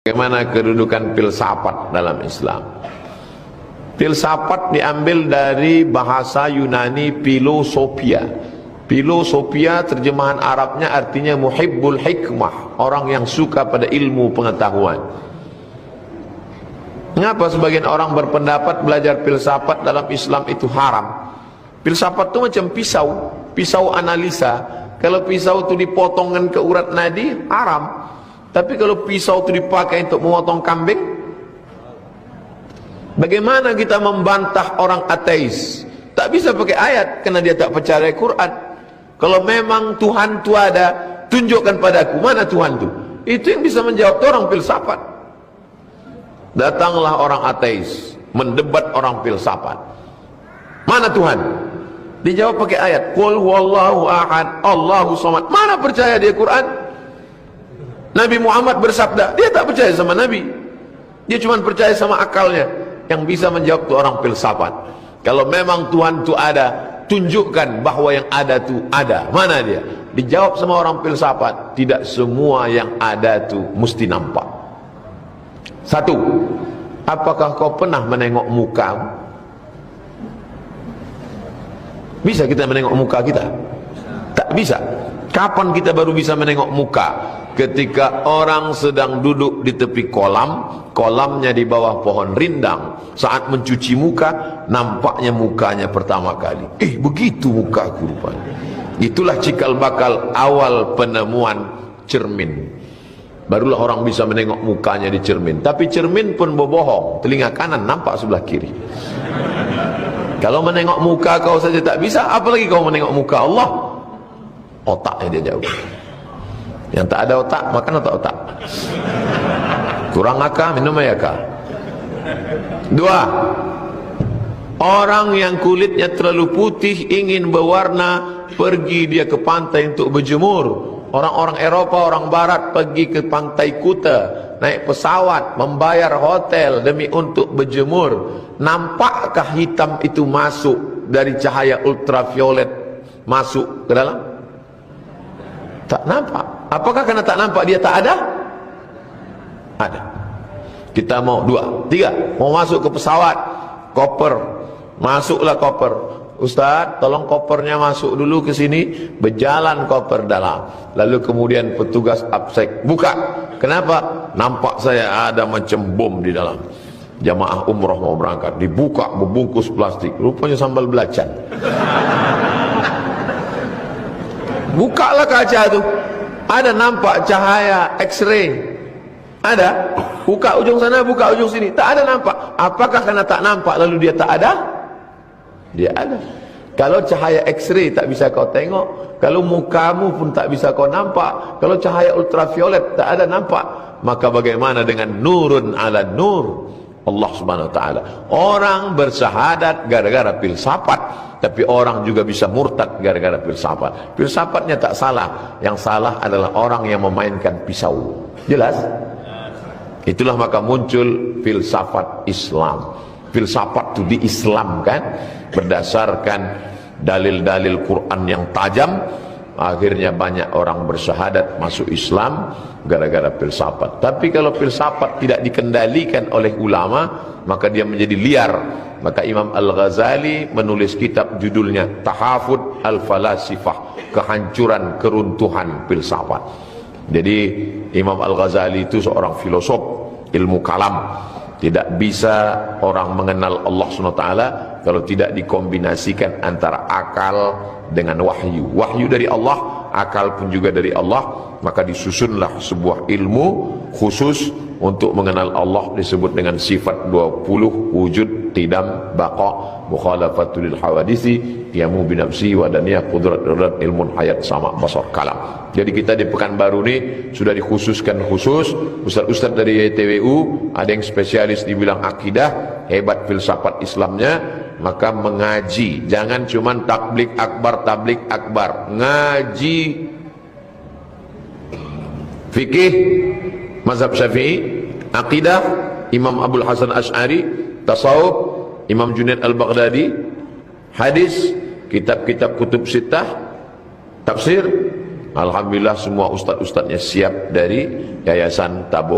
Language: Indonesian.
Bagaimana kedudukan filsafat dalam Islam? Filsafat diambil dari bahasa Yunani filosofia. Filosofia terjemahan Arabnya artinya muhibbul hikmah, orang yang suka pada ilmu pengetahuan. Mengapa sebagian orang berpendapat belajar filsafat dalam Islam itu haram? Filsafat itu macam pisau, pisau analisa. Kalau pisau itu dipotongkan ke urat nadi, haram. Tapi kalau pisau itu dipakai untuk memotong kambing, bagaimana kita membantah orang ateis? Tak bisa pakai ayat, karena dia tak percaya Quran. Kalau memang Tuhan itu ada, tunjukkan padaku mana Tuhan itu. Itu yang bisa menjawab orang filsafat. Datanglah orang ateis mendebat orang filsafat. Mana Tuhan? Dijawab pakai ayat, qul huwallahu ahad, Allahu samad. Mana percaya dia Quran? Nabi Muhammad bersabda, dia tak percaya sama Nabi. Dia cuma percaya sama akalnya. Yang bisa menjawab itu orang filsafat. Kalau memang Tuhan itu ada, tunjukkan bahwa yang ada itu ada. Mana dia? Dijawab sama orang filsafat, tidak semua yang ada itu mesti nampak. Satu, apakah kau pernah menengok muka? Bisa kita menengok muka kita? Tak bisa. Kapan kita baru bisa menengok muka? Ketika orang sedang duduk di tepi kolam, kolamnya di bawah pohon rindang. Saat mencuci muka, nampaknya mukanya pertama kali. Begitu mukaku rupanya. Itulah cikal bakal awal penemuan cermin. Barulah orang bisa menengok mukanya di cermin. Tapi cermin pun berbohong. Telinga kanan nampak sebelah kiri. Kalau menengok muka kau saja tak bisa, apalagi kau menengok muka Allah. Otaknya dia jauh. Yang tak ada otak, makan otak-otak. Kurang akal, minum ayaka. Dua, orang yang kulitnya terlalu putih ingin berwarna, pergi dia ke pantai untuk berjemur. Orang-orang Eropa, orang Barat pergi ke pantai Kuta, naik pesawat, membayar hotel demi untuk berjemur. Nampakkah hitam itu masuk dari cahaya ultraviolet masuk ke dalam? Tak nampak. Apakah karena tak nampak dia tak ada? Ada. Kita mau dua, tiga, mau masuk ke pesawat, koper, masuklah koper. Ustaz, tolong kopernya masuk dulu ke sini, berjalan koper dalam. Lalu kemudian petugas absek buka. Kenapa? Nampak saya ada macam bom di dalam. Jamaah umroh mau berangkat, dibuka berbungkus plastik, rupanya sambal belacan. Bukalah kaca itu, ada nampak cahaya X-ray, ada. Buka ujung sana, buka ujung sini, tak ada nampak. Apakah karena tak nampak lalu dia tak ada? Dia ada. Kalau cahaya X-ray tak bisa kau tengok, kalau mukamu pun tak bisa kau nampak, kalau cahaya ultraviolet tak ada nampak, maka bagaimana dengan nurun ala nur? Allah subhanahu wa ta'ala. Orang bersyahadat gara-gara filsafat, tapi orang juga bisa murtad gara-gara filsafat. Filsafatnya tak salah, yang salah adalah orang yang memainkan pisau. Jelas? Itulah maka muncul filsafat Islam. Filsafat itu diislamkan berdasarkan dalil-dalil Quran yang tajam. Akhirnya banyak orang bersyahadat masuk Islam gara-gara filsafat. Tapi kalau filsafat tidak dikendalikan oleh ulama, maka dia menjadi liar. Maka Imam Al-Ghazali menulis kitab judulnya Tahafud Al-Falasifah, kehancuran keruntuhan filsafat. Jadi Imam Al-Ghazali itu seorang filosof ilmu kalam. Tidak bisa orang mengenal Allah SWT kalau tidak dikombinasikan antara akal dengan wahyu. Wahyu dari Allah, akal pun juga dari Allah. Maka disusunlah sebuah ilmu khusus untuk mengenal Allah, disebut dengan sifat 20, wujud, tidam, baqa, mukhalafatul lil hawadisi, qiyamu binafsi, wadaniyah, qudrat, irat, ilmun, hayat, sama, basar, kalam. Jadi kita di Pekanbaru ini sudah dikhususkan khusus. Ustaz-ustaz dari YTWU, ada yang spesialis dibilang akidah, hebat filsafat Islamnya, maka mengaji. Jangan cuma tablik akbar, ngaji fikih mazhab Syafi'i, akidah Imam Abdul Hasan Asy'ari, tasawuf Imam Junaid Al-Baghdadi, hadis, kitab-kitab kutub sittah, tafsir. Alhamdulillah semua ustaz-ustaznya siap dari Yayasan Tabung.